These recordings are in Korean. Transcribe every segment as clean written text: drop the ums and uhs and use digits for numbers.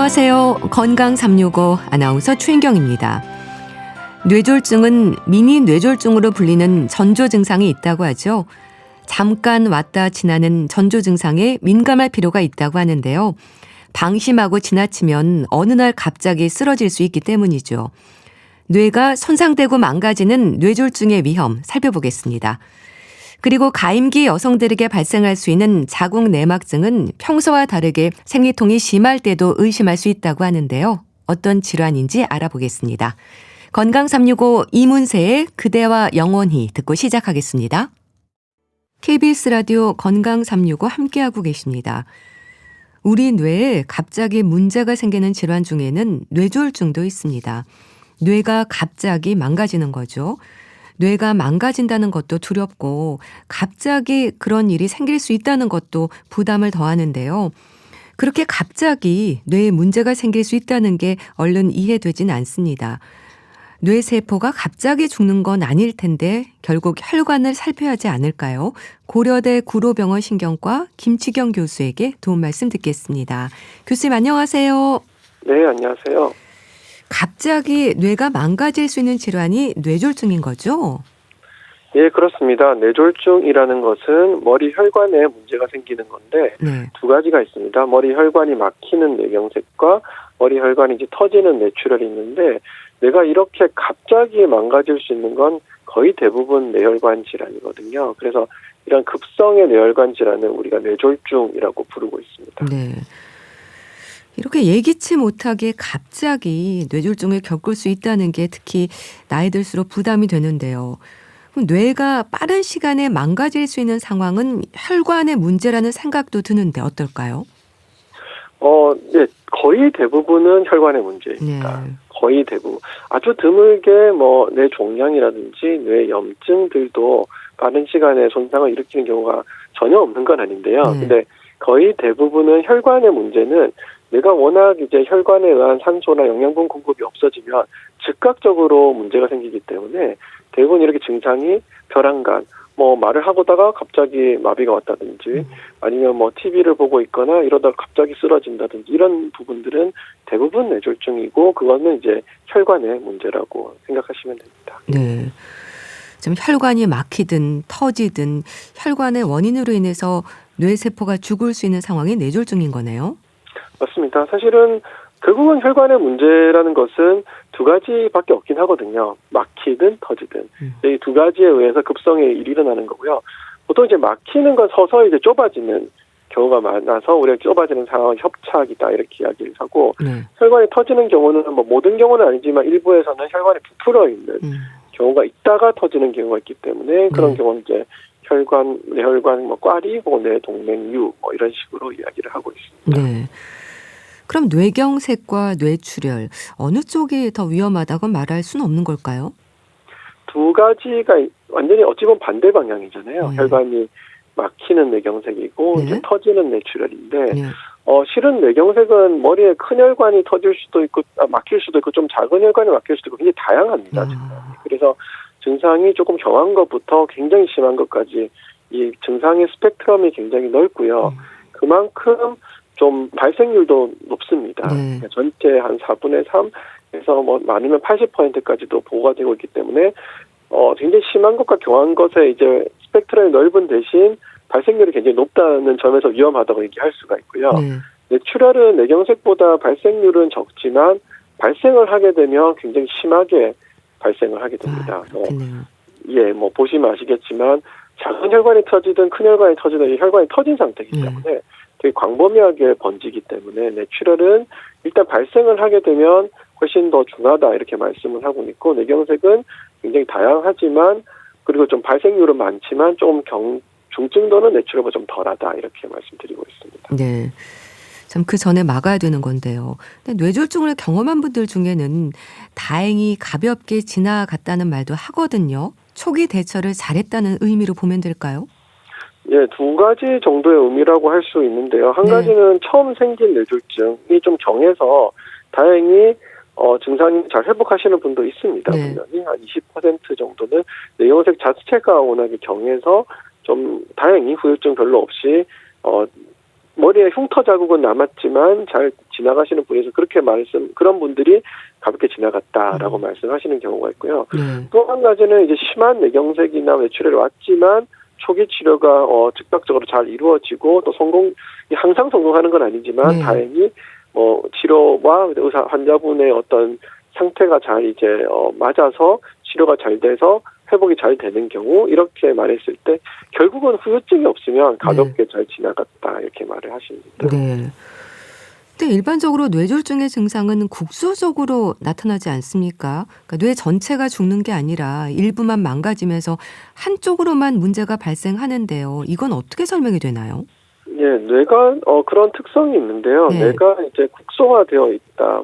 안녕하세요. 건강 365 아나운서 최인경입니다. 뇌졸중은 미니 뇌졸중으로 불리는 전조 증상이 있다고 하죠. 잠깐 왔다 지나는 전조 증상에 민감할 필요가 있다고 하는데요. 방심하고 지나치면 어느 날 갑자기 쓰러질 수 있기 때문이죠. 뇌가 손상되고 망가지는 뇌졸중의 위험 살펴보겠습니다. 그리고 가임기 여성들에게 발생할 수 있는 자궁 내막증은 평소와 다르게 생리통이 심할 때도 의심할 수 있다고 하는데요. 어떤 질환인지 알아보겠습니다. 건강 365 이문세의 그대와 영원히 듣고 시작하겠습니다. KBS 라디오 건강 365 함께하고 계십니다. 우리 뇌에 갑자기 문제가 생기는 질환 중에는 뇌졸중도 있습니다. 뇌가 갑자기 망가지는 거죠. 뇌가 망가진다는 것도 두렵고 갑자기 그런 일이 생길 수 있다는 것도 부담을 더하는데요. 그렇게 갑자기 뇌에 문제가 생길 수 있다는 게 얼른 이해되진 않습니다. 뇌세포가 갑자기 죽는 건 아닐 텐데 결국 혈관을 살펴야 하지 않을까요? 고려대 구로병원 신경과 김치경 교수에게 도움 말씀 듣겠습니다. 교수님 안녕하세요. 네, 안녕하세요. 갑자기 뇌가 망가질 수 있는 질환이 뇌졸중인 거죠? 예, 그렇습니다. 뇌졸중이라는 것은 머리 혈관에 문제가 생기는 건데 네. 두 가지가 있습니다. 머리 혈관이 막히는 뇌경색과 머리 혈관이 이제 터지는 뇌출혈이 있는데 뇌가 이렇게 갑자기 망가질 수 있는 건 거의 대부분 뇌혈관 질환이거든요. 그래서 이런 급성의 뇌혈관 질환은 우리가 뇌졸중이라고 부르고 있습니다. 네. 이렇게 예기치 못하게 갑자기 뇌졸중을 겪을 수 있다는 게 특히 나이 들수록 부담이 되는데요. 그럼 뇌가 빠른 시간에 망가질 수 있는 상황은 혈관의 문제라는 생각도 드는데 어떨까요? 네, 거의 대부분은 혈관의 문제입니다. 네. 거의 대부분. 아주 드물게 뇌 종양이라든지 뇌 염증들도 빠른 시간에 손상을 일으키는 경우가 전혀 없는 건 아닌데요. 네. 근데 거의 대부분은 혈관의 문제는 내가 워낙 이제 혈관에 의한 산소나 영양분 공급이 없어지면 즉각적으로 문제가 생기기 때문에 대부분 이렇게 증상이 벼랑간, 말을 하고다가 갑자기 마비가 왔다든지 아니면 TV를 보고 있거나 이러다가 갑자기 쓰러진다든지 이런 부분들은 대부분 뇌졸중이고 그거는 이제 혈관의 문제라고 생각하시면 됩니다. 네. 지금 혈관이 막히든 터지든 혈관의 원인으로 인해서 뇌세포가 죽을 수 있는 상황이 뇌졸중인 거네요. 맞습니다. 사실은 결국은 혈관의 문제라는 것은 두 가지밖에 없긴 하거든요. 막히든 터지든. 이 두 가지에 의해서 급성의 일이 일어나는 거고요. 보통 이제 막히는 건 서서히 이제 좁아지는 경우가 많아서 우리가 좁아지는 상황은 협착이다 이렇게 이야기를 하고 혈관이 터지는 경우는 모든 경우는 아니지만 일부에서는 혈관이 부풀어 있는 경우가 있다가 터지는 경우가 있기 때문에 그런 경우는 이제 뇌혈관 꽈리 혹은 뇌동맥류 이런 식으로 이야기를 하고 있습니다. 네. 그럼 뇌경색과 뇌출혈 어느 쪽이 더 위험하다고 말할 수는 없는 걸까요? 두 가지가 완전히 어찌 보면 반대 방향이잖아요. 혈관이 막히는 뇌경색이고 이제 터지는 뇌출혈인데 실은 뇌경색은 머리에 큰 혈관이 터질 수도 있고 막힐 수도 있고 좀 작은 혈관이 막힐 수도 있고 굉장히 다양합니다. 그래서 증상이 조금 경한 것부터 굉장히 심한 것까지 이 증상의 스펙트럼이 굉장히 넓고요. 그만큼 좀 발생률도 높습니다. 전체 한 4분의 3에서 많으면 80%까지도 보고가 되고 있기 때문에 굉장히 심한 것과 경한 것에 이제 스펙트럼이 넓은 대신 발생률이 굉장히 높다는 점에서 위험하다고 얘기할 수가 있고요. 뇌출혈은 뇌경색보다 발생률은 적지만 발생을 하게 되면 굉장히 심하게 발생을 하게 됩니다. 보시면 아시겠지만 작은 혈관이 터지든 큰 혈관이 터지든 혈관이 터진 상태이기 때문에 되게 광범위하게 번지기 때문에 뇌출혈은 일단 발생을 하게 되면 훨씬 더 중하다 이렇게 말씀을 하고 있고 뇌경색은 굉장히 다양하지만 그리고 좀 발생률은 많지만 좀 중증도는 뇌출혈보다 좀 덜하다 이렇게 말씀드리고 있습니다. 네. 참 그 전에 막아야 되는 건데요. 근데 뇌졸중을 경험한 분들 중에는 다행히 가볍게 지나갔다는 말도 하거든요. 초기 대처를 잘했다는 의미로 보면 될까요? 예, 두 가지 정도의 의미라고 할 수 있는데요. 한 가지는 처음 생긴 뇌졸중이 좀 경해서 다행히 증상이 잘 회복하시는 분도 있습니다. 분명히 한 20% 정도는 뇌경색 자체가 워낙에 경해서 좀 다행히 후유증 별로 없이 머리에 흉터 자국은 남았지만 잘 지나가시는 분에서 그런 분들이 가볍게 지나갔다라고 말씀하시는 경우가 있고요. 또 한 가지는 이제 심한 뇌경색이나 뇌출혈이 왔지만 초기 치료가 즉각적으로 잘 이루어지고 또 항상 성공하는 건 아니지만 다행히 치료와 환자분의 어떤 상태가 잘 이제 맞아서 치료가 잘 돼서 회복이 잘 되는 경우 이렇게 말했을 때 결국은 후유증이 없으면 가볍게 잘 지나갔다 이렇게 말을 하십니다. 네. 근데 일반적으로 뇌졸중의 증상은 국소적으로 나타나지 않습니까? 그러니까 뇌 전체가 죽는 게 아니라 일부만 망가지면서 한쪽으로만 문제가 발생하는데요. 이건 어떻게 설명이 되나요? 예, 뇌가 그런 특성이 있는데요. 뇌가 이제 국소화되어 있다,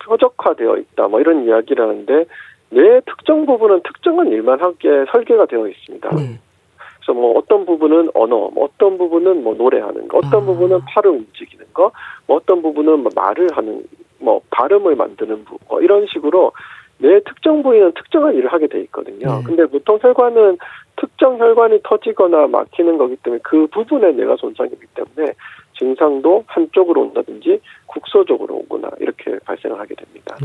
표적화되어 있다, 이런 이야기를 하는데 뇌의 특정 부분은 특정한 일만 하게 설계가 되어 있습니다. 그래서 어떤 부분은 언어, 어떤 부분은 노래하는 거, 어떤 부분은 팔을 움직이는 거, 어떤 부분은 말을 하는, 발음을 만드는 부분, 이런 식으로 뇌의 특정 부위는 특정한 일을 하게 돼 있거든요. 근데 보통 혈관은 특정 혈관이 터지거나 막히는 거기 때문에 그 부분에 뇌가 손상이 있기 때문에 증상도 한쪽으로 온다든지 국소적으로 오거나 이렇게 발생을 하게 됩니다.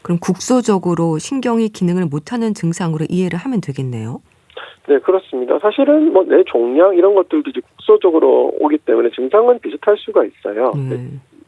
그럼 국소적으로 신경이 기능을 못하는 증상으로 이해를 하면 되겠네요. 네, 그렇습니다. 사실은 뇌 종양 이런 것들도 이제 국소적으로 오기 때문에 증상은 비슷할 수가 있어요.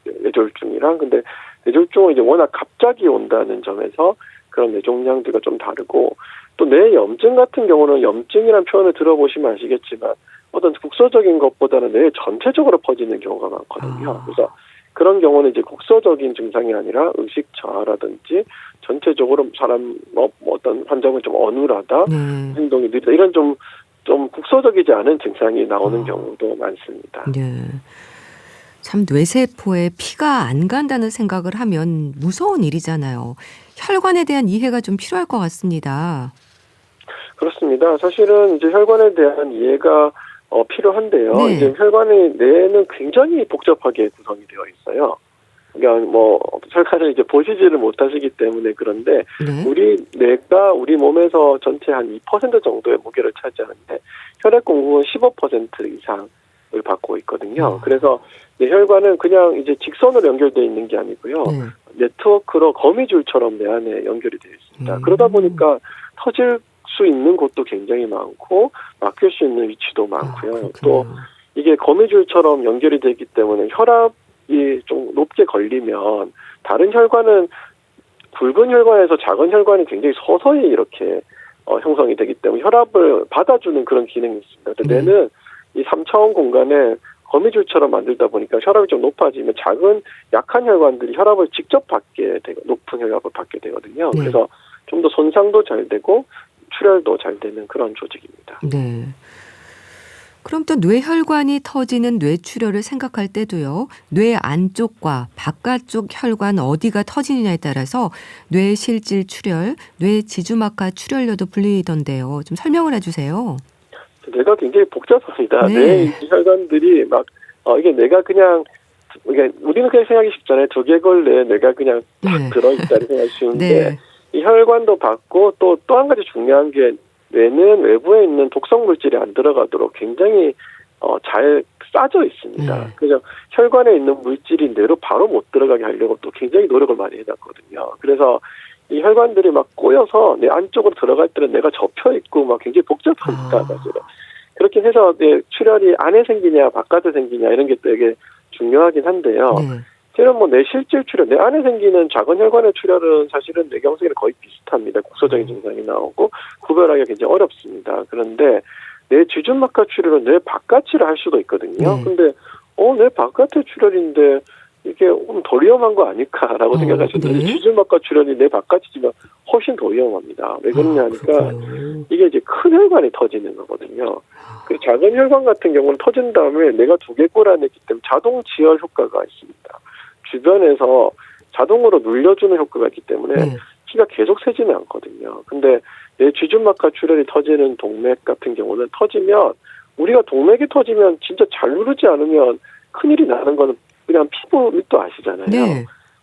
뇌졸중이랑. 근데 뇌졸중은 이제 워낙 갑자기 온다는 점에서 그런 뇌종양들과 좀 다르고 또 뇌염증 같은 경우는 염증이라는 표현을 들어보시면 아시겠지만 어떤 국소적인 것보다는 뇌 전체적으로 퍼지는 경우가 많거든요. 그래서 그런 경우는 이제 국소적인 증상이 아니라 의식 저하라든지 전체적으로 사람 어떤 환자분 좀 어눌하다, 행동이 느리다 이런 좀 국소적이지 않은 증상이 나오는 경우도 많습니다. 참 뇌세포에 피가 안 간다는 생각을 하면 무서운 일이잖아요. 혈관에 대한 이해가 좀 필요할 것 같습니다. 그렇습니다. 사실은 이제 혈관에 대한 이해가 필요한데요. 이제 뇌는 굉장히 복잡하게 구성이 되어 있어요. 그러니까 혈관을 이제 보시지를 못하시기 때문에 그런데 우리 뇌가 우리 몸에서 전체 한 2% 정도의 무게를 차지하는데 혈액 공급은 15% 이상을 받고 있거든요. 그래서 혈관은 그냥 이제 직선으로 연결되어 있는 게 아니고요. 네트워크로 거미줄처럼 뇌 안에 연결이 되어 있습니다. 그러다 보니까 터질 수 있는 곳도 굉장히 많고 막힐 수 있는 위치도 많고요. 또 이게 거미줄처럼 연결이 되기 때문에 혈압이 좀 높게 걸리면 다른 혈관은 굵은 혈관에서 작은 혈관이 굉장히 서서히 이렇게 형성이 되기 때문에 혈압을 받아주는 그런 기능이 있습니다. 뇌는 이 3차원 공간에 거미줄처럼 만들다 보니까 혈압이 좀 높아지면 작은 약한 혈관들이 혈압을 직접 받게 되고 높은 혈압을 받게 되거든요. 그래서 좀 더 손상도 잘 되고 출혈도 잘 되는 그런 조직입니다. 그럼 또 뇌혈관이 터지는 뇌출혈을 생각할 때도요. 뇌 안쪽과 바깥쪽 혈관 어디가 터지느냐에 따라서 뇌실질 출혈, 뇌지주막하 출혈료도 불리던데요. 좀 설명을 해주세요. 뇌가 굉장히 복잡합니다. 뇌 혈관들이 이게 뇌가 그냥 우리는 그냥 생각이 쉽잖아요. 두개골 내에 뇌가 그냥 딱 들어있다는 생각이 쉬운데 이 혈관도 받고 또 한 가지 중요한 게 뇌는 외부에 있는 독성 물질이 안 들어가도록 굉장히 잘 싸져 있습니다. 그래서 혈관에 있는 물질이 뇌로 바로 못 들어가게 하려고 또 굉장히 노력을 많이 해놨거든요. 그래서 이 혈관들이 막 꼬여서 뇌 안쪽으로 들어갈 때는 뇌가 접혀 있고 굉장히 복잡합니다. 사실은. 그렇게 해서 뇌 출혈이 안에 생기냐 바깥에 생기냐 이런 게 되게 중요하긴 한데요. 실은 뇌실질 출혈, 뇌 안에 생기는 작은 혈관의 출혈은 사실은 뇌경색이랑 거의 비슷합니다. 국소적인 증상이 나오고 구별하기가 굉장히 어렵습니다. 그런데 뇌지주막하 출혈은 뇌 바깥이라 할 수도 있거든요. 근데 뇌 바깥의 출혈인데 이게 더 위험한 거 아닐까라고 생각하시는데 지주막하 출혈이 뇌 바깥이지만 훨씬 더 위험합니다. 왜 그러냐 하니까 이게 이제 큰 혈관이 터지는 거거든요. 그 작은 혈관 같은 경우는 터진 다음에 뇌가 두개골 안에 있기 때문에 자동 지혈 효과가 있습니다. 주변에서 자동으로 눌려주는 효과가 있기 때문에 피가 계속 새지는 않거든요. 근데 뇌지주막하 출혈이 터지는 동맥 같은 경우는 터지면 우리가 동맥이 터지면 진짜 잘 누르지 않으면 큰일이 나는 거는 그냥 피부 밑도 아시잖아요.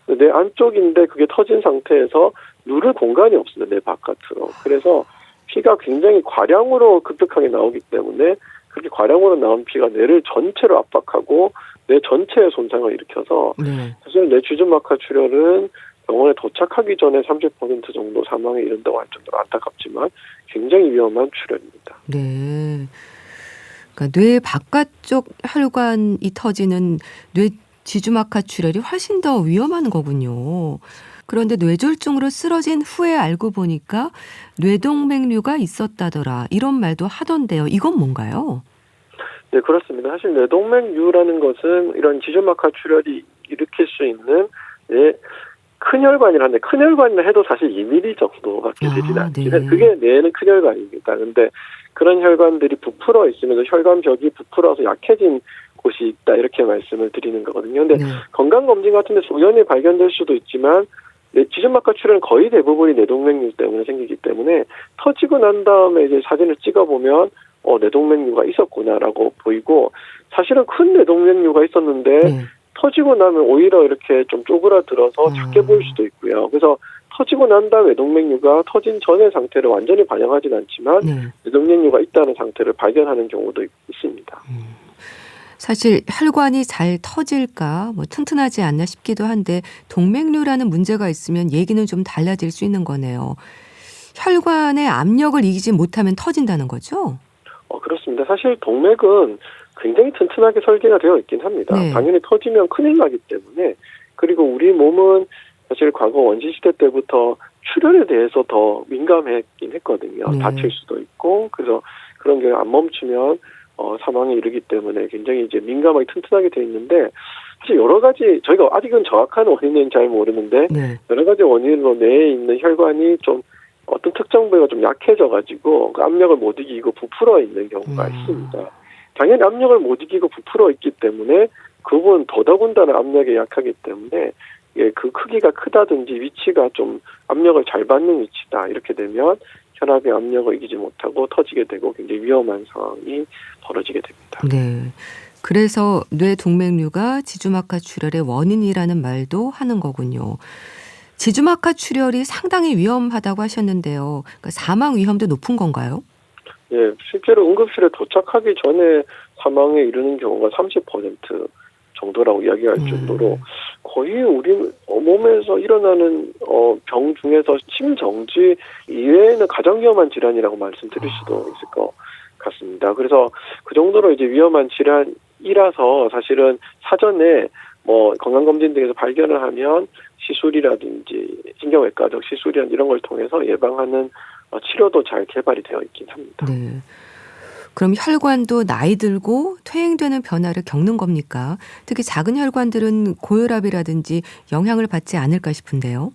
뇌 안쪽인데 그게 터진 상태에서 누를 공간이 없습니다. 뇌 바깥으로. 그래서 피가 굉장히 과량으로 급격하게 나오기 때문에 그렇게 과량으로 나온 피가 뇌를 전체로 압박하고 뇌 전체에 손상을 일으켜서 사실 뇌 주주막하 출혈은 병원에 도착하기 전에 30% 정도 사망에 이른다고 할 정도로 안타깝지만 굉장히 위험한 출혈입니다. 네. 그러니까 뇌 바깥쪽 혈관이 터지는 뇌 지주막하 출혈이 훨씬 더 위험한 거군요. 그런데 뇌졸중으로 쓰러진 후에 알고 보니까 뇌동맥류가 있었다더라. 이런 말도 하던데요. 이건 뭔가요? 네, 그렇습니다. 사실 뇌동맥류라는 것은 이런 지주막하 출혈이 일으킬 수 있는 큰 혈관이라는데 큰 혈관이라 해도 사실 2mm 정도밖에 되진 않지만 네. 그게 뇌는 큰 혈관입니다. 그런데 그런 혈관들이 부풀어 있으면서 혈관벽이 부풀어서 약해진 곳이 있다 이렇게 말씀을 드리는 거거든요. 근데 건강검진 같은 데서 우연히 발견될 수도 있지만 지주막하 출혈은 거의 대부분이 뇌동맥류 때문에 생기기 때문에 터지고 난 다음에 이제 사진을 찍어보면 뇌동맥류가 있었구나라고 보이고 사실은 큰 뇌동맥류가 있었는데 터지고 나면 오히려 이렇게 좀 쪼그라들어서 작게 보일 수도 있고요. 그래서 터지고 난 다음에 뇌동맥류가 터진 전의 상태를 완전히 반영하진 않지만 뇌동맥류가 있다는 상태를 발견하는 경우도 있습니다. 사실 혈관이 잘 터질까 튼튼하지 않나 싶기도 한데 동맥류라는 문제가 있으면 얘기는 좀 달라질 수 있는 거네요. 혈관의 압력을 이기지 못하면 터진다는 거죠? 그렇습니다. 사실 동맥은 굉장히 튼튼하게 설계가 되어 있긴 합니다. 당연히 터지면 큰일 나기 때문에 그리고 우리 몸은 사실 과거 원시시대 때부터 출혈에 대해서 더 민감했긴 했거든요. 다칠 수도 있고 그래서 그런 게 안 멈추면 사망에 이르기 때문에 굉장히 이제 민감하게 튼튼하게 되어 있는데 사실 여러 가지 저희가 아직은 정확한 원인은 잘 모르는데 여러 가지 원인으로 뇌에 있는 혈관이 좀 어떤 특정 부위가 좀 약해져가지고 그 압력을 못 이기고 부풀어 있는 경우가 있습니다. 당연히 압력을 못 이기고 부풀어 있기 때문에 그건 더더군다나 압력에 약하기 때문에 그 크기가 크다든지 위치가 좀 압력을 잘 받는 위치다 이렇게 되면 혈압의 압력을 이기지 못하고 터지게 되고 굉장히 위험한 상황이 벌어지게 됩니다. 네. 그래서 뇌동맥류가 지주막하 출혈의 원인이라는 말도 하는 거군요. 지주막하 출혈이 상당히 위험하다고 하셨는데요. 그러니까 사망 위험도 높은 건가요? 예, 실제로 응급실에 도착하기 전에 사망에 이르는 경우가 30% 정도라고 이야기할 정도로 거의 우리 몸에서 일어나는 병 중에서 심정지 이외에는 가장 위험한 질환이라고 말씀드릴 수도 있을 것 같습니다. 그래서 그 정도로 이제 위험한 질환이라서 사실은 사전에 건강검진 등에서 발견을 하면 시술이라든지 신경외과적 시술이라든지 이런 걸 통해서 예방하는 치료도 잘 개발이 되어 있긴 합니다. 네. 그럼 혈관도 나이 들고 퇴행되는 변화를 겪는 겁니까? 특히 작은 혈관들은 고혈압이라든지 영향을 받지 않을까 싶은데요.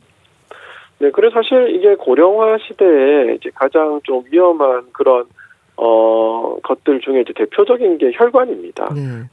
네, 그래서 사실 이게 고령화 시대에 이제 가장 좀 위험한 그런 것들 중에 이제 대표적인 게 혈관입니다.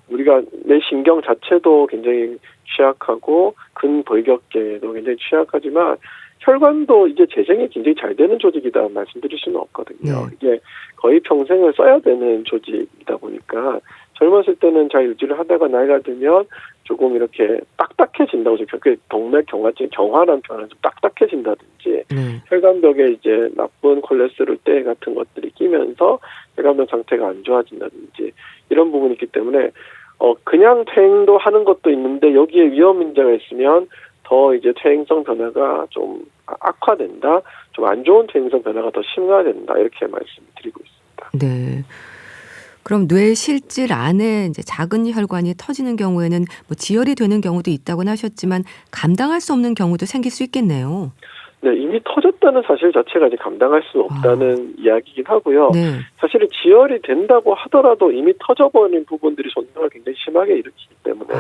우리가 내 신경 자체도 굉장히 취약하고 근골격계도 굉장히 취약하지만 혈관도 이제 재생이 굉장히 잘 되는 조직이다 말씀드릴 수는 없거든요. 이게 거의 평생을 써야 되는 조직이다 보니까 젊었을 때는 잘 유지를 하다가 나이가 들면 조금 이렇게 딱딱해진다고 그 동맥 경화증 경화라는 표현은 좀 딱딱해진다든지 혈관벽에 이제 나쁜 콜레스테롤 때 같은 것들이 끼면서 혈관벽 상태가 안 좋아진다든지 이런 부분이 있기 때문에 그냥 퇴행도 하는 것도 있는데 여기에 위험 인자가 있으면 더 이제 퇴행성 변화가 좀 악화된다, 좀 안 좋은 퇴행성 변화가 더 심화된다 이렇게 말씀드리고 있습니다. 네. 그럼 뇌 실질 안에 이제 작은 혈관이 터지는 경우에는 지혈이 되는 경우도 있다고는 하셨지만 감당할 수 없는 경우도 생길 수 있겠네요. 네, 이미 터졌다는 사실 자체가 이제 감당할 수 없다는 이야기이긴 하고요. 사실은 지혈이 된다고 하더라도 이미 터져버린 부분들이 손상을 굉장히 심하게 일으키기 때문에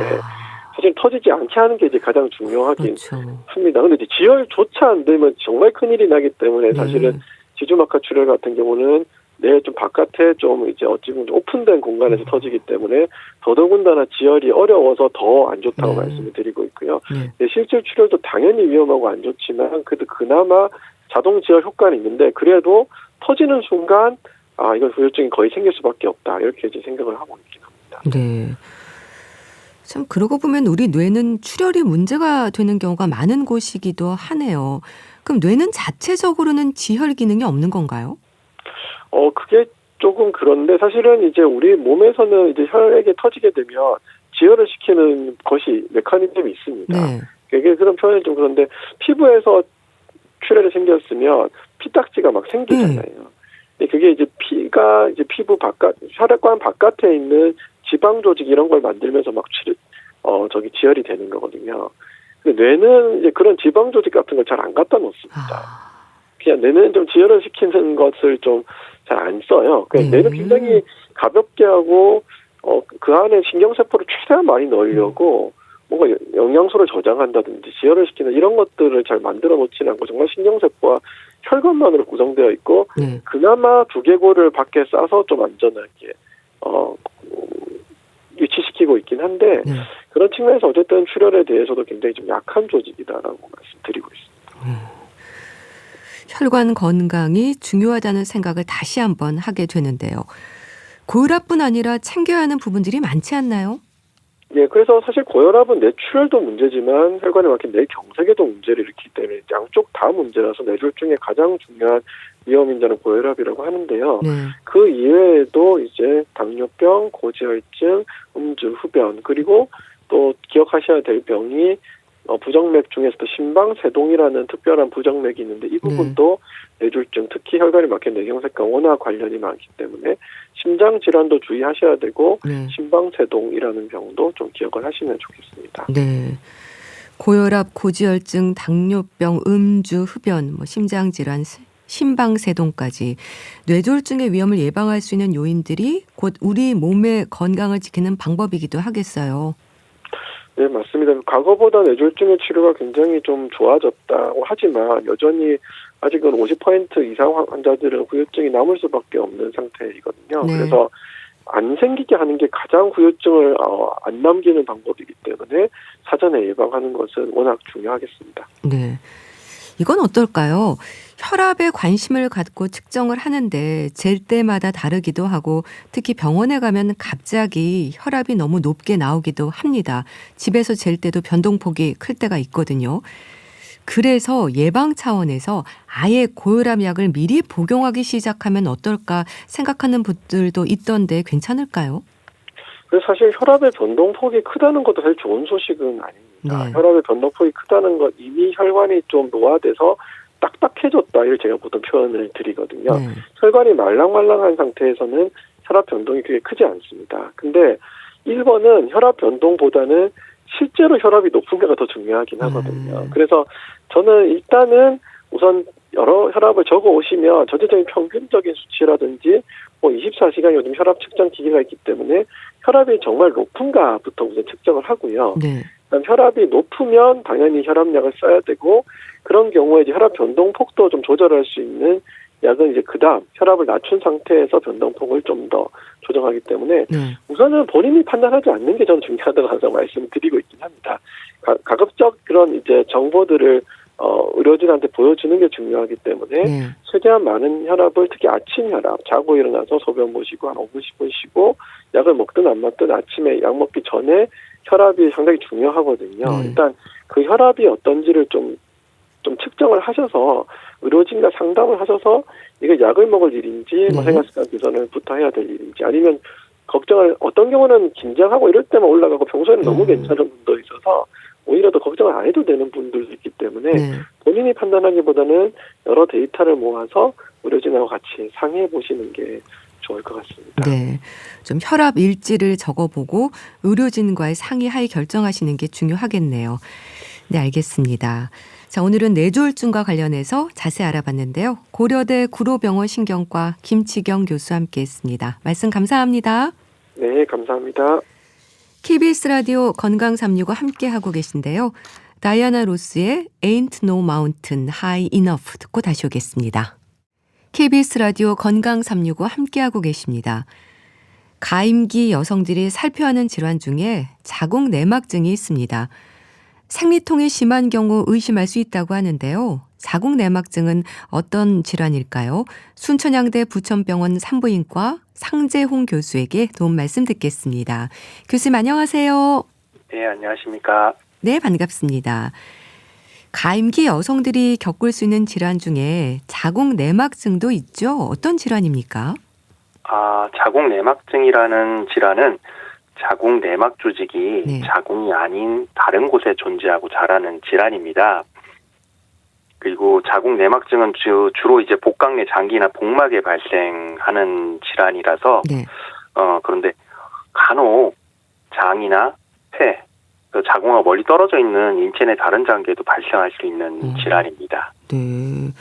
사실 터지지 않게 하는 게 이제 가장 중요하긴 합니다. 그런데 이제 지혈조차 안 되면 정말 큰일이 나기 때문에 사실은 지주막하 출혈 같은 경우는 뇌 좀 바깥에 좀 이제 어찌 보면 좀 오픈된 공간에서 터지기 때문에 더더군다나 지혈이 어려워서 더 안 좋다고 말씀을 드리고 있고요. 실질 출혈도 당연히 위험하고 안 좋지만 그래도 그나마 자동 지혈 효과는 있는데 그래도 터지는 순간 이건 후유증이 거의 생길 수밖에 없다 이렇게 이제 생각을 하고 있긴 합니다. 네. 참 그러고 보면 우리 뇌는 출혈이 문제가 되는 경우가 많은 곳이기도 하네요. 그럼 뇌는 자체적으로는 지혈 기능이 없는 건가요? 그게 조금 그런데 사실은 이제 우리 몸에서는 이제 혈액이 터지게 되면 지혈을 시키는 것이 메커니즘이 있습니다. 네. 되게 그런 표현이 좀 그런데 피부에서 출혈이 생겼으면 피딱지가 막 생기잖아요. 그게 이제 피가 이제 피부 바깥 혈액관 바깥에 있는 지방 조직 이런 걸 만들면서 막 지혈이 되는 거거든요. 근데 뇌는 이제 그런 지방 조직 같은 걸 잘 안 갖다 놓습니다. 그냥 뇌는 좀 지혈을 시키는 것을 좀 잘 안 써요. 그냥 뇌는 굉장히 가볍게 하고 그 안에 신경세포를 최대한 많이 넣으려고 뭔가 영양소를 저장한다든지 지혈을 시키는 이런 것들을 잘 만들어 놓지는 않고 정말 신경세포와 혈관만으로 구성되어 있고 그나마 두개골을 밖에 싸서 좀 안전하게 위치시키고 있긴 한데 그런 측면에서 어쨌든 출혈에 대해서도 굉장히 좀 약한 조직이다라고 말씀드리고 있습니다. 혈관 건강이 중요하다는 생각을 다시 한번 하게 되는데요. 고혈압뿐 아니라 챙겨야 하는 부분들이 많지 않나요? 예, 그래서 사실 고혈압은 뇌출혈도 문제지만 혈관에 막힌 뇌경색에도 문제를 일으키기 때문에 양쪽 다 문제라서 뇌졸중의 가장 중요한 위험 인자는 고혈압이라고 하는데요. 그 이외에도 이제 당뇨병, 고지혈증, 음주, 흡연 그리고 또 기억하셔야 될 병이 부정맥 중에서도 심방세동이라는 특별한 부정맥이 있는데 이 부분도 뇌졸중, 특히 혈관이 막힌 뇌경색과 워낙 관련이 많기 때문에 심장 질환도 주의하셔야 되고 심방세동이라는 병도 좀 기억을 하시면 좋겠습니다. 네. 고혈압, 고지혈증, 당뇨병, 음주, 흡연, 심장 질환, 심방세동까지 뇌졸중의 위험을 예방할 수 있는 요인들이 곧 우리 몸의 건강을 지키는 방법이기도 하겠어요. 네, 맞습니다. 과거보다 뇌졸중의 치료가 굉장히 좀 좋아졌다고 하지만 여전히 아직은 50% 이상 환자들은 후유증이 남을 수밖에 없는 상태이거든요. 그래서 안 생기게 하는 게 가장 후유증을 안 남기는 방법이기 때문에 사전에 예방하는 것은 워낙 중요하겠습니다. 네. 이건 어떨까요? 혈압에 관심을 갖고 측정을 하는데 잴 때마다 다르기도 하고 특히 병원에 가면 갑자기 혈압이 너무 높게 나오기도 합니다. 집에서 잴 때도 변동폭이 클 때가 있거든요. 그래서 예방 차원에서 아예 고혈압 약을 미리 복용하기 시작하면 어떨까 생각하는 분들도 있던데 괜찮을까요? 그래서 사실 혈압의 변동폭이 크다는 것도 사실 좋은 소식은 아닙니다. 혈압의 변동폭이 크다는 것 이미 혈관이 좀 노화돼서 딱딱해졌다 이를 제가 보통 표현을 드리거든요. 혈관이 말랑말랑한 상태에서는 혈압 변동이 그렇게 크지 않습니다. 근데 1번은 혈압 변동보다는 실제로 혈압이 높은가가 더 중요하긴 하거든요. 그래서 저는 일단은 우선 여러 혈압을 적어 오시면 전체적인 평균적인 수치라든지 24시간 요즘 혈압 측정 기계가 있기 때문에 혈압이 정말 높은가부터 우선 측정을 하고요. 그다음 혈압이 높으면 당연히 혈압약을 써야 되고 그런 경우에 이제 혈압 변동폭도 좀 조절할 수 있는 약은 이제 그다음 혈압을 낮춘 상태에서 변동폭을 좀 더 조정하기 때문에 우선은 본인이 판단하지 않는 게 저는 중요하다고 항상 말씀드리고 있긴 합니다. 가급적 그런 이제 정보들을 의료진한테 보여주는 게 중요하기 때문에 최대한 많은 혈압을 특히 아침 혈압 자고 일어나서 소변 보시고 한 5분 10분 쉬고 약을 먹든 안 먹든 아침에 약 먹기 전에 혈압이 상당히 중요하거든요. 일단 그 혈압이 어떤지를 좀 측정을 하셔서 의료진과 상담을 하셔서 이게 약을 먹을 일인지 생활습관 개선을부터 해야 될 일인지 아니면 걱정을 어떤 경우는 긴장하고 이럴 때만 올라가고 평소에는 너무 괜찮은 분도 있어서 오히려 더 걱정을 안 해도 되는 분들도 있기 때문에 본인이 판단하기보다는 여러 데이터를 모아서 의료진하고 같이 상의해 보시는 게 좋을 것 같습니다. 네, 좀 혈압 일지를 적어보고 의료진과의 상의하에 결정하시는 게 중요하겠네요. 네, 알겠습니다. 자, 오늘은 뇌졸중과 관련해서 자세히 알아봤는데요. 고려대 구로병원 신경과 김치경 교수와 함께했습니다. 말씀 감사합니다. 네, 감사합니다. KBS 라디오 건강365 함께하고 계신데요. 다이아나 로스의 Ain't No Mountain High Enough 듣고 다시 오겠습니다. KBS 라디오 건강365 함께하고 계십니다. 가임기 여성들이 살펴야 하는 질환 중에 자궁 내막증이 있습니다. 생리통이 심한 경우 의심할 수 있다고 하는데요. 자궁 내막증은 어떤 질환일까요? 순천향대 부천병원 산부인과 상재홍 교수에게 도움 말씀 듣겠습니다. 교수님 안녕하세요. 네, 안녕하십니까. 네, 반갑습니다. 가임기 여성들이 겪을 수 있는 질환 중에 자궁 내막증도 있죠. 어떤 질환입니까? 자궁 내막증이라는 질환은 자궁 내막 조직이 네. 자궁이 아닌 다른 곳에 존재하고 자라는 질환입니다. 그리고 자궁 내막증은 주로 이제 복강내 장기나 복막에 발생하는 질환이라서 네. 그런데 간혹 장이나 폐, 자궁과 멀리 떨어져 있는 인체 내 다른 장기에도 발생할 수 있는 질환입니다. 네.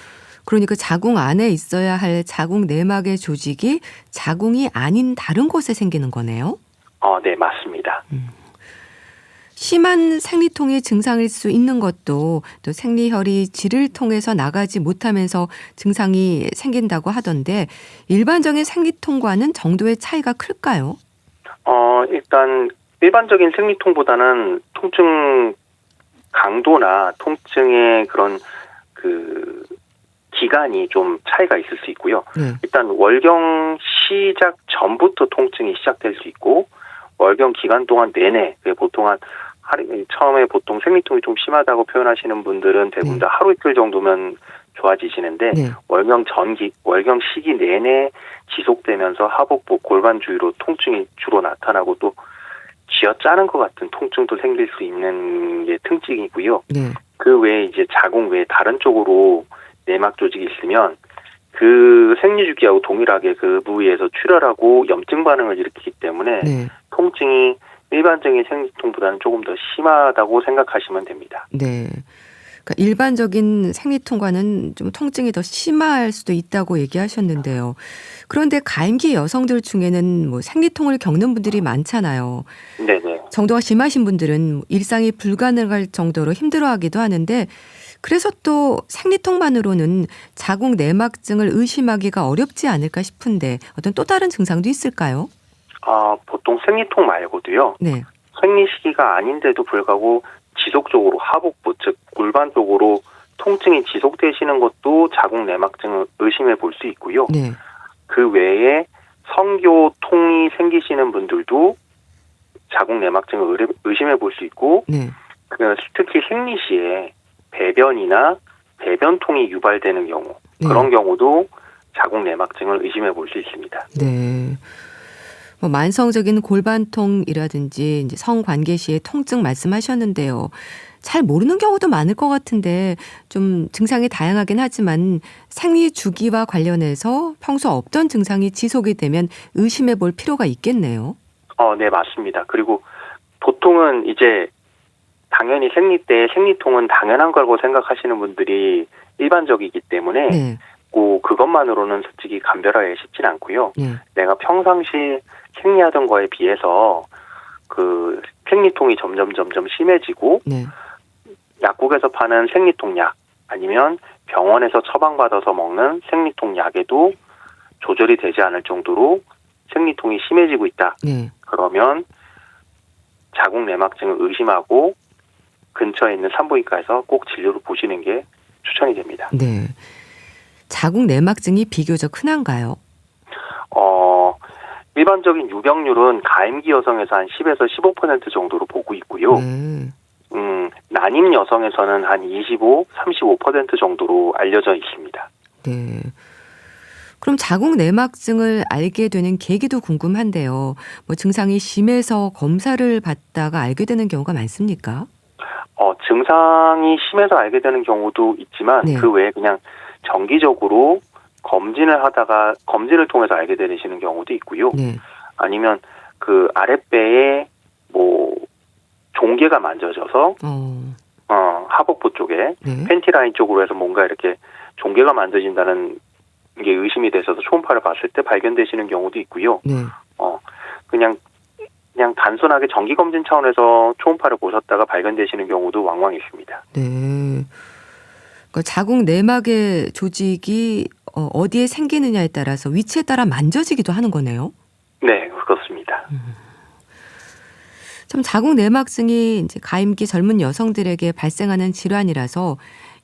그러니까 자궁 안에 있어야 할 자궁 내막의 조직이 자궁이 아닌 다른 곳에 생기는 거네요. 네, 맞습니다. 심한 생리통의 증상일 수 있는 것도 또 생리혈이 질을 통해서 나가지 못하면서 증상이 생긴다고 하던데 일반적인 생리통과는 정도의 차이가 클까요? 일단 일반적인 생리통보다는 통증 강도나 통증의 그런 기간이 좀 차이가 있을 수 있고요. 네. 일단 월경 시작 전부터 통증이 시작될 수 있고 월경 기간 동안 내내 보통 처음에 보통 생리통이 좀 심하다고 표현하시는 분들은 대부분 다 하루 이틀 정도면 좋아지시는데 네. 월경 시기 내내 지속되면서 하복부 골반 주위로 통증이 주로 나타나고 또 쥐어짜는 것 같은 통증도 생길 수 있는 게 특징이고요. 네. 그 외에 이제 자궁 외에 다른 쪽으로 내막 조직이 있으면 그 생리주기하고 동일하게 그 부위에서 출혈하고 염증 반응을 일으키기 때문에 네. 통증이 일반적인 생리통보다는 조금 더 심하다고 생각하시면 됩니다. 네. 그러니까 일반적인 생리통과는 좀 통증이 더 심할 수도 있다고 얘기하셨는데요. 그런데 가임기 여성들 중에는 뭐 생리통을 겪는 분들이 많잖아요. 네네. 정도가 심하신 분들은 일상이 불가능할 정도로 힘들어하기도 하는데 그래서 또 생리통만으로는 자궁 내막증을 의심하기가 어렵지 않을까 싶은데 어떤 또 다른 증상도 있을까요? 보통 생리통 말고도요. 네. 생리 시기가 아닌데도 불구하고 지속적으로 하복부, 즉 골반 쪽으로 통증이 지속되시는 것도 자궁 내막증을 의심해 볼 수 있고요. 네. 그 외에 성교통이 생기시는 분들도 자궁 내막증을 의심해 볼 수 있고 네. 특히 생리 시에 배변이나 배변통이 유발되는 경우 네. 그런 경우도 자궁 내막증을 의심해 볼 수 있습니다. 네. 뭐 만성적인 골반통이라든지 이제 성관계 시의 통증 말씀하셨는데요. 잘 모르는 경우도 많을 것 같은데 좀 증상이 다양하긴 하지만 생리 주기와 관련해서 평소 없던 증상이 지속이 되면 의심해 볼 필요가 있겠네요. 네, 맞습니다. 그리고 보통은 이제 당연히 생리 때 생리통은 당연한 거라고 생각하시는 분들이 일반적이기 때문에 네. 그것만으로는 솔직히 감별하기 쉽진 않고요. 네. 내가 평상시 생리하던 거에 비해서 그 생리통이 점점 심해지고 네. 약국에서 파는 생리통 약 아니면 병원에서 처방받아서 먹는 생리통 약에도 조절이 되지 않을 정도로 생리통이 심해지고 있다. 네. 그러면 자궁 내막증을 의심하고 근처에 있는 산부인과에서 꼭 진료를 보시는 게 추천이 됩니다. 네. 자궁 내막증이 비교적 흔한가요? 일반적인 유병률은 가임기 여성에서 한 10에서 15% 정도로 보고 있고요. 네. 난임 여성에서는 한 25, 35% 정도로 알려져 있습니다. 네. 그럼 자궁 내막증을 알게 되는 계기도 궁금한데요. 뭐 증상이 심해서 검사를 받다가 알게 되는 경우가 많습니까? 증상이 심해서 알게 되는 경우도 있지만 네. 그 외에 그냥 정기적으로 검진을 통해서 알게 되시는 경우도 있고요. 네. 아니면 그 아랫배에 종괴가 만져져서 하복부 쪽에 네. 팬티 라인 쪽으로 해서 뭔가 이렇게 종괴가 만져진다는 게 의심이 되셔서 초음파를 봤을 때 발견되시는 경우도 있고요. 네. 그냥 단순하게 정기 검진 차원에서 초음파를 보셨다가 발견되시는 경우도 왕왕 있습니다. 네. 그러니까 자궁 내막의 조직이 어디에 생기느냐에 따라서 위치에 따라 만져지기도 하는 거네요. 네, 그렇습니다. 참 자궁 내막증이 이제 가임기 젊은 여성들에게 발생하는 질환이라서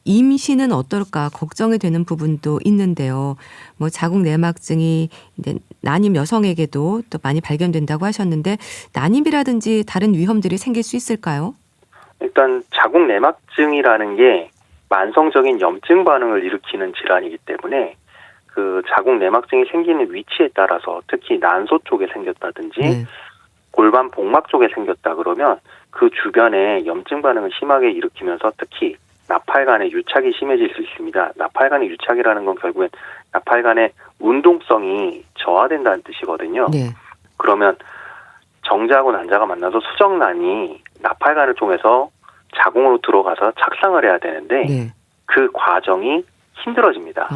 임신은 어떨까 걱정이 되는 부분도 있는데요. 뭐 자궁 내막증이 이제 난임 여성에게도 또 많이 발견된다고 하셨는데 난임이라든지 다른 위험들이 생길 수 있을까요? 일단 자궁 내막증이라는 게 만성적인 염증 반응을 일으키는 질환이기 때문에 그 자궁 내막증이 생기는 위치에 따라서 특히 난소 쪽에 생겼다든지 네. 골반 복막 쪽에 생겼다 그러면 그 주변에 염증 반응을 심하게 일으키면서 특히 나팔관의 유착이 심해질 수 있습니다. 나팔관의 유착이라는 건 결국엔 나팔관의 운동성이 저하된다는 뜻이거든요. 네. 그러면 정자하고 난자가 만나서 수정란이 나팔관을 통해서 자궁으로 들어가서 착상을 해야 되는데 네. 그 과정이 힘들어집니다.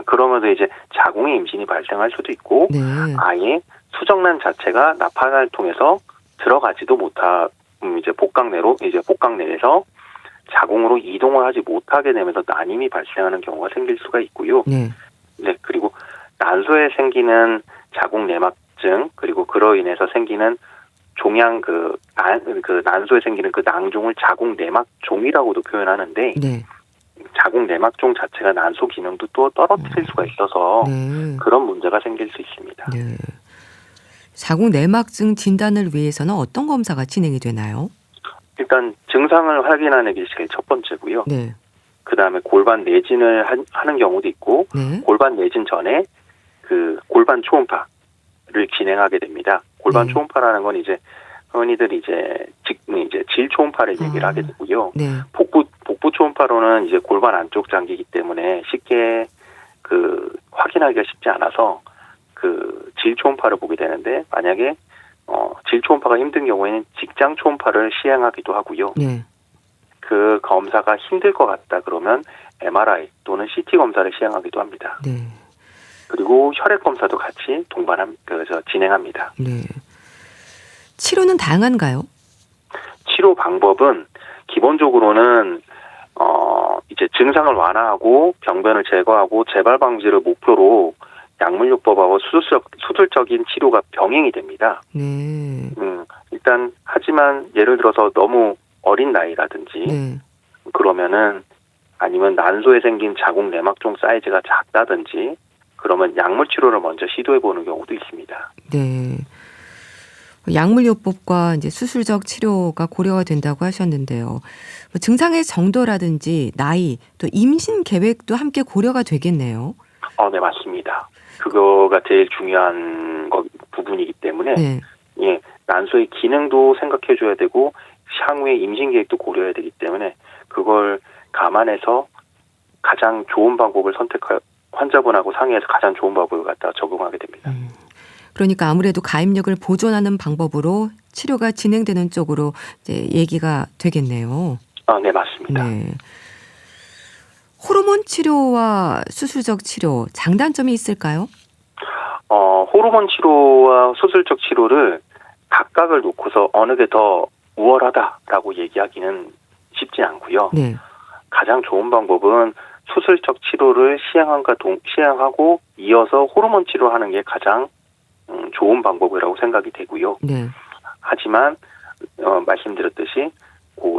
그러면서 이제 자궁의 임신이 발생할 수도 있고 네. 아예 수정란 자체가 나팔관을 통해서 들어가지도 이제 복강 내에서 자궁으로 이동을 하지 못하게 되면서 난임이 발생하는 경우가 생길 수가 있고요. 네. 네, 그리고 난소에 생기는 자궁 내막증 그리고 그로 인해서 생기는 난소에 생기는 그 낭종을 자궁 내막종이라고도 표현하는데 네. 자궁 내막종 자체가 난소 기능도 또 떨어뜨릴 수가 있어서 네. 그런 문제가 생길 수 있습니다. 네. 자궁 내막증 진단을 위해서는 어떤 검사가 진행이 되나요? 일단 증상을 확인하는 게 제일 첫 번째고요. 네. 그다음에 골반 내진을 하는 경우도 있고 네. 골반 내진 전에 그 골반 초음파를 진행하게 됩니다. 골반 네. 초음파라는 건 이제 흔히들 이제 질 초음파를 얘기를 하게 되고요. 네. 복부 초음파로는 이제 골반 안쪽 장기이기 때문에 쉽게 확인하기가 쉽지 않아서 질 초음파를 보게 되는데 만약에 질 초음파가 힘든 경우에는 직장 초음파를 시행하기도 하고요. 네. 그 검사가 힘들 것 같다 그러면 MRI 또는 CT 검사를 시행하기도 합니다. 네. 그리고 혈액 검사도 같이 진행합니다. 네. 치료는 다양한가요? 치료 방법은 기본적으로는 이제 증상을 완화하고 병변을 제거하고 재발 방지를 목표로 약물요법하고 수술적인 치료가 병행이 됩니다. 네. 일단 하지만 예를 들어서 너무 어린 나이라든지 네. 그러면은 아니면 난소에 생긴 자궁 내막종 사이즈가 작다든지 그러면 약물 치료를 먼저 시도해 보는 경우도 있습니다. 네. 약물요법과 이제 수술적 치료가 고려가 된다고 하셨는데요. 증상의 정도라든지 나이 또 임신 계획도 함께 고려가 되겠네요. 네, 맞습니다. 그거가 제일 중요한 부분이기 때문에 네. 예, 난소의 기능도 생각해 줘야 되고 향후의 임신 계획도 고려해야 되기 때문에 그걸 감안해서 가장 좋은 방법을 환자분하고 상의해서 가장 좋은 방법을 갖다가 적용하게 됩니다. 그러니까 아무래도 가입력을 보존하는 방법으로 치료가 진행되는 쪽으로 이제 얘기가 되겠네요. 네, 맞습니다. 네. 호르몬 치료와 수술적 치료 장단점이 있을까요? 호르몬 치료와 수술적 치료를 각각을 놓고서 어느 게 더 우월하다라고 얘기하기는 쉽지 않고요. 네. 가장 좋은 방법은 수술적 치료를 시행하고 이어서 호르몬 치료하는 게 가장 좋은 방법이라고 생각이 되고요. 네. 하지만 말씀드렸듯이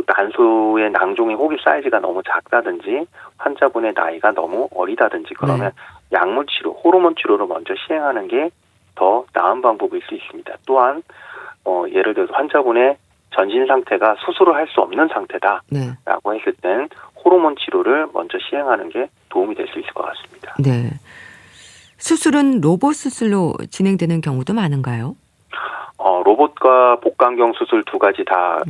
난소의 낭종의 혹이 사이즈가 너무 작다든지 환자분의 나이가 너무 어리다든지 그러면 약물 치료, 호르몬 치료를 먼저 시행하는 게 더 나은 방법일 수 있습니다. 또한 예를 들어서 환자분의 전신 상태가 수술을 할 수 없는 상태다라고 했을 땐 호르몬 치료를 먼저 시행하는 게 도움이 될 수 있을 것 같습니다. 네. 수술은 로봇 수술로 진행되는 경우도 많은가요? 로봇과 복강경 수술 두 가지 다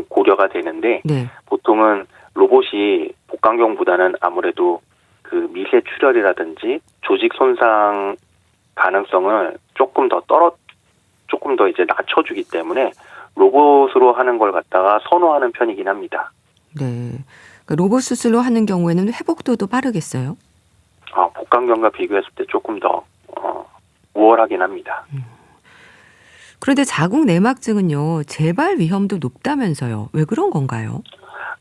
고려가 되는데 네. 보통은 로봇이 복강경보다는 아무래도 그 미세 출혈이라든지 조직 손상 가능성을 조금 더 이제 낮춰주기 때문에 로봇으로 하는 걸 갖다가 선호하는 편이긴 합니다. 네. 그러니까 로봇 수술로 하는 경우에는 회복도도 빠르겠어요? 복강경과 비교했을 때 조금 더 우월하긴 합니다. 그런데 자궁 내막증은요, 재발 위험도 높다면서요. 왜 그런 건가요?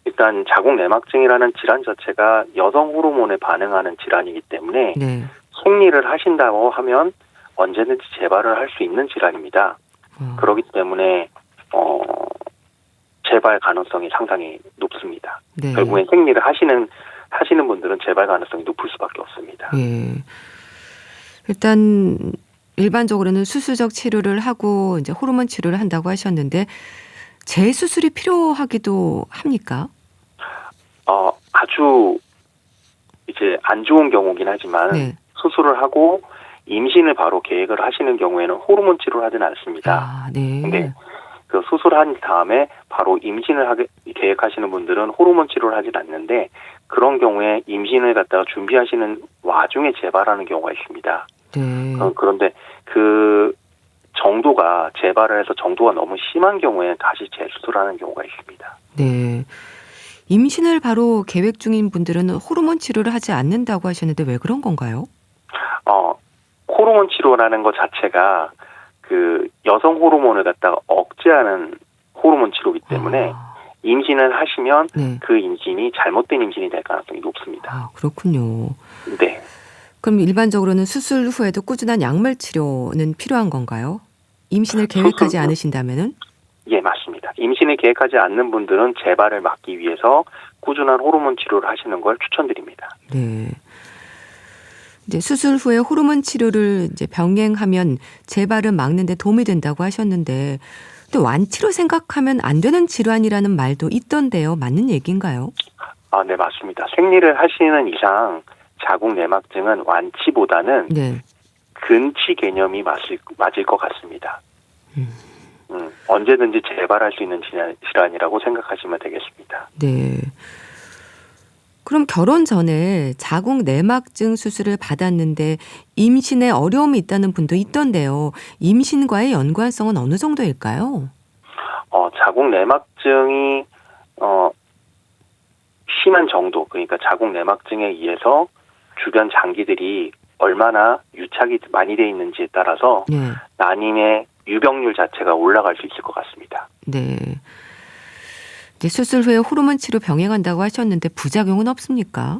일단 자궁 내막증이라는 질환 자체가 여성 호르몬에 반응하는 질환이기 때문에 네. 생리를 하신다고 하면 언제든지 재발을 할 수 있는 질환입니다. 그렇기 때문에 재발 가능성이 상당히 높습니다. 네. 결국엔 생리를 하시는 분들은 재발 가능성이 높을 수밖에 없습니다. 예. 일단 일반적으로는 수술적 치료를 하고 이제 호르몬 치료를 한다고 하셨는데 재수술이 필요하기도 합니까? 안 좋은 경우긴 하지만 네. 수술을 하고 임신을 바로 계획을 하시는 경우에는 호르몬 치료를 하지는 않습니다. 아, 네. 근데 그 수술한 다음에 바로 임신을 계획하시는 분들은 호르몬 치료를 하진 않는데 그런 경우에 임신을 갖다가 준비하시는 와중에 재발하는 경우가 있습니다. 네. 그런데 그 정도가 재발을 해서 정도가 너무 심한 경우에는 다시 재수술하는 경우가 있습니다. 네. 임신을 바로 계획 중인 분들은 호르몬 치료를 하지 않는다고 하셨는데 왜 그런 건가요? 호르몬 치료라는 것 자체가 그 여성 호르몬을 갖다가 억제하는 호르몬 치료이기 때문에 임신을 하시면 네. 그 임신이 잘못된 임신이 될 가능성이 높습니다. 아, 그렇군요. 네. 그럼 일반적으로는 수술 후에도 꾸준한 약물 치료는 필요한 건가요? 임신을 계획하지 않으신다면은? 예, 맞습니다. 임신을 계획하지 않는 분들은 재발을 막기 위해서 꾸준한 호르몬 치료를 하시는 걸 추천드립니다. 네. 이제 수술 후에 호르몬 치료를 이제 병행하면 재발을 막는 데 도움이 된다고 하셨는데 또 완치로 생각하면 안 되는 질환이라는 말도 있던데요. 맞는 얘기인가요? 아, 네, 맞습니다. 생리를 하시는 이상 자궁 내막증은 완치보다는 네. 근치 개념이 맞을 것 같습니다. 언제든지 재발할 수 있는 질환이라고 생각하시면 되겠습니다. 네. 그럼 결혼 전에 자궁 내막증 수술을 받았는데 임신에 어려움이 있다는 분도 있던데요. 임신과의 연관성은 어느 정도일까요? 자궁 내막증이 심한 정도, 그러니까 자궁 내막증에 의해서 주변 장기들이 얼마나 유착이 많이 돼 있는지에 따라서 네. 난임의 유병률 자체가 올라갈 수 있을 것 같습니다. 네. 이제 수술 후에 호르몬 치료 병행한다고 하셨는데 부작용은 없습니까?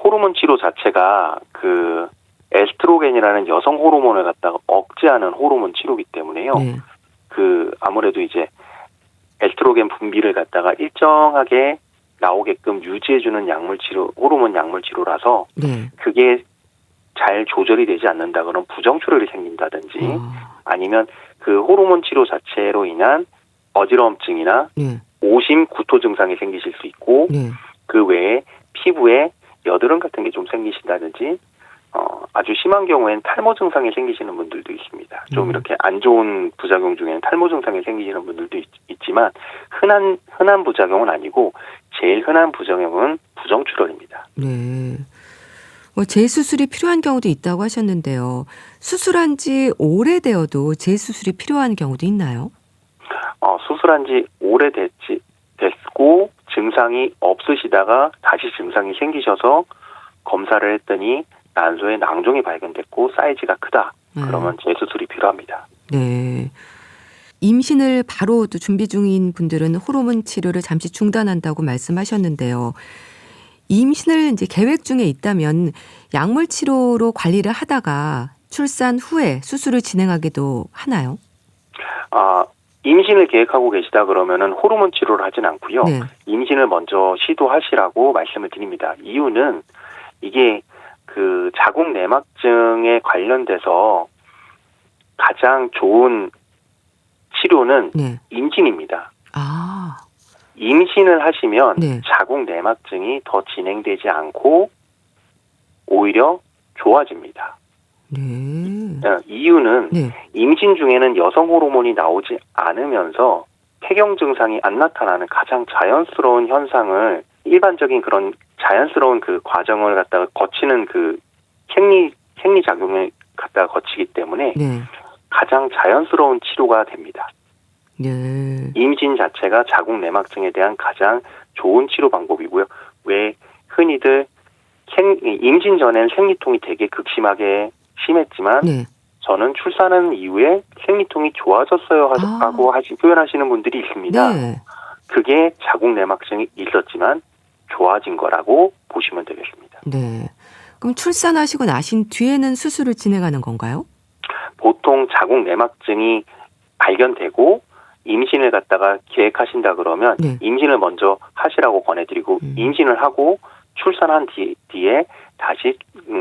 호르몬 치료 자체가 그 에스트로겐이라는 여성 호르몬을 갖다가 억제하는 호르몬 치료이기 때문에요. 네. 그 아무래도 이제 에스트로겐 분비를 갖다가 일정하게 나오게끔 유지해주는 약물 치료, 호르몬 약물 치료라서 네. 그게 잘 조절이 되지 않는다 그러면 부정출혈이 생긴다든지 아니면 그 호르몬 치료 자체로 인한 어지러움증이나 네. 오심, 구토 증상이 생기실 수 있고 네. 그 외에 피부에 여드름 같은 게 좀 생기신다든지 아주 심한 경우에는 탈모 증상이 생기시는 분들도 있습니다. 좀 이렇게 안 좋은 부작용 중에는 탈모 증상이 생기시는 분들도 있지만 흔한 부작용은 아니고 제일 흔한 부작용은 부정출혈입니다. 네. 재수술이 필요한 경우도 있다고 하셨는데요. 수술한 지 오래되어도 재수술이 필요한 경우도 있나요? 수술한 지 오래됐고 증상이 없으시다가 다시 증상이 생기셔서 검사를 했더니 난소에 낭종이 발견됐고 사이즈가 크다. 그러면 재수술이 필요합니다. 네. 임신을 바로 또 준비 중인 분들은 호르몬 치료를 잠시 중단한다고 말씀하셨는데요. 임신을 이제 계획 중에 있다면 약물 치료로 관리를 하다가 출산 후에 수술을 진행하기도 하나요? 임신을 계획하고 계시다 그러면은 호르몬 치료를 하진 않고요. 네. 임신을 먼저 시도하시라고 말씀을 드립니다. 이유는 이게 그 자궁 내막증에 관련돼서 가장 좋은 치료는 네. 임신입니다. 아. 임신을 하시면 네. 자궁 내막증이 더 진행되지 않고 오히려 좋아집니다. 네. 이유는 네. 임신 중에는 여성 호르몬이 나오지 않으면서 폐경 증상이 안 나타나는 가장 자연스러운 현상을 일반적인 그런 자연스러운 그 과정을 갖다가 거치는 그 생리 작용을 갖다가 거치기 때문에 네. 가장 자연스러운 치료가 됩니다. 네. 임신 자체가 자궁 내막증에 대한 가장 좋은 치료 방법이고요. 왜 흔히들 임신 전에는 생리통이 되게 극심하게 심했지만 네. 저는 출산한 이후에 생리통이 좋아졌어요 하고 표현하시는 분들이 있습니다. 네. 그게 자궁 내막증이 있었지만 좋아진 거라고 보시면 되겠습니다. 네. 그럼 출산하시고 나신 뒤에는 수술을 진행하는 건가요? 보통 자궁 내막증이 발견되고 임신을 갖다가 계획하신다 그러면 네. 임신을 먼저 하시라고 권해드리고 임신을 하고 출산한 뒤에 다시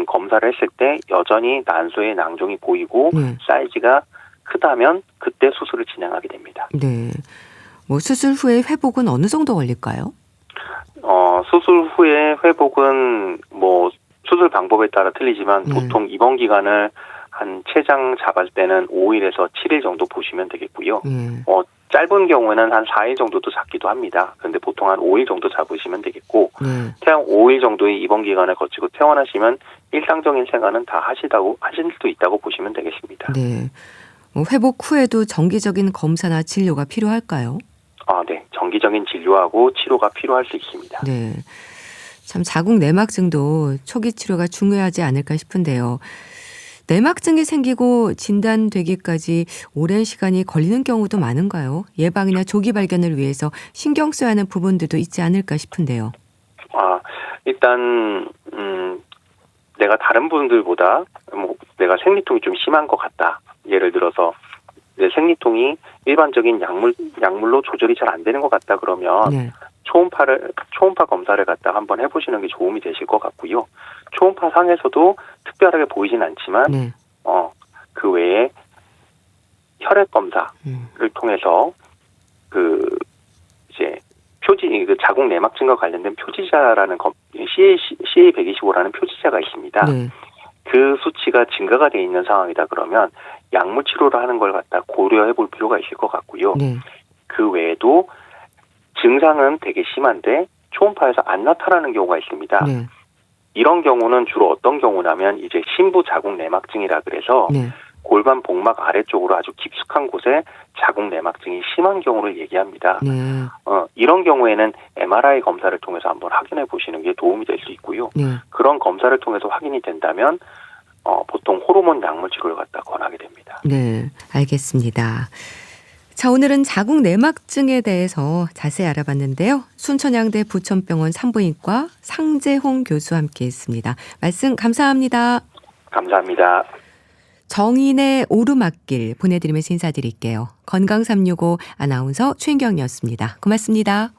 검사를 했을 때 여전히 난소에 낭종이 보이고 네. 사이즈가 크다면 그때 수술을 진행하게 됩니다. 네. 수술 후에 회복은 어느 정도 걸릴까요? 수술 후에 회복은 뭐 수술 방법에 따라 틀리지만 보통 입원 기간을 한 최장 잡을 때는 5일에서 7일 정도 보시면 되겠고요. 짧은 경우에는 한 4일 정도도 잡기도 합니다. 그런데 보통 한 5일 정도 잡으시면 되겠고 태양 5일 정도의 입원 기간을 거치고 퇴원하시면 일상적인 생활은 다 하실 수 있다고 보시면 되겠습니다. 네. 회복 후에도 정기적인 검사나 진료가 필요할까요? 네. 정기적인 진료하고 치료가 필요할 수 있습니다. 네. 참 자궁 내막증도 초기 치료가 중요하지 않을까 싶은데요. 내막증이 생기고 진단되기까지 오랜 시간이 걸리는 경우도 많은가요? 예방이나 조기 발견을 위해서 신경 써야 하는 부분들도 있지 않을까 싶은데요. 일단 내가 다른 분들보다 내가 생리통이 좀 심한 것 같다. 예를 들어서 내 생리통이 일반적인 약물로 조절이 잘 안 되는 것 같다 그러면 초음파 검사를 갖다 한번 해보시는 게 도움이 되실 것 같고요. 초음파 상에서도 특별하게 보이진 않지만 그 외에 혈액 검사를 통해서 이제 자궁 내막증과 관련된 표지자라는 CA125라는 표지자가 있습니다. 그 수치가 증가가 돼 있는 상황이다 그러면 약물 치료를 하는 걸 갖다 고려해 볼 필요가 있을 것 같고요. 그 외에도 증상은 되게 심한데 초음파에서 안 나타나는 경우가 있습니다. 이런 경우는 주로 어떤 경우냐면 이제 심부 자궁 내막증이라 그래서 골반 복막 아래쪽으로 아주 깊숙한 곳에 자궁 내막증이 심한 경우를 얘기합니다. 이런 경우에는 MRI 검사를 통해서 한번 확인해 보시는 게 도움이 될 수 있고요. 그런 검사를 통해서 확인이 된다면 보통 호르몬 약물 치료를 갖다 권하게 됩니다. 네, 알겠습니다. 자, 오늘은 자궁 내막증에 대해서 자세히 알아봤는데요. 순천향대 부천병원 산부인과 상재홍 교수와 함께했습니다. 말씀 감사합니다. 감사합니다. 정인의 오르막길 보내드리면서 인사드릴게요. 건강365 아나운서 최인경이었습니다. 고맙습니다.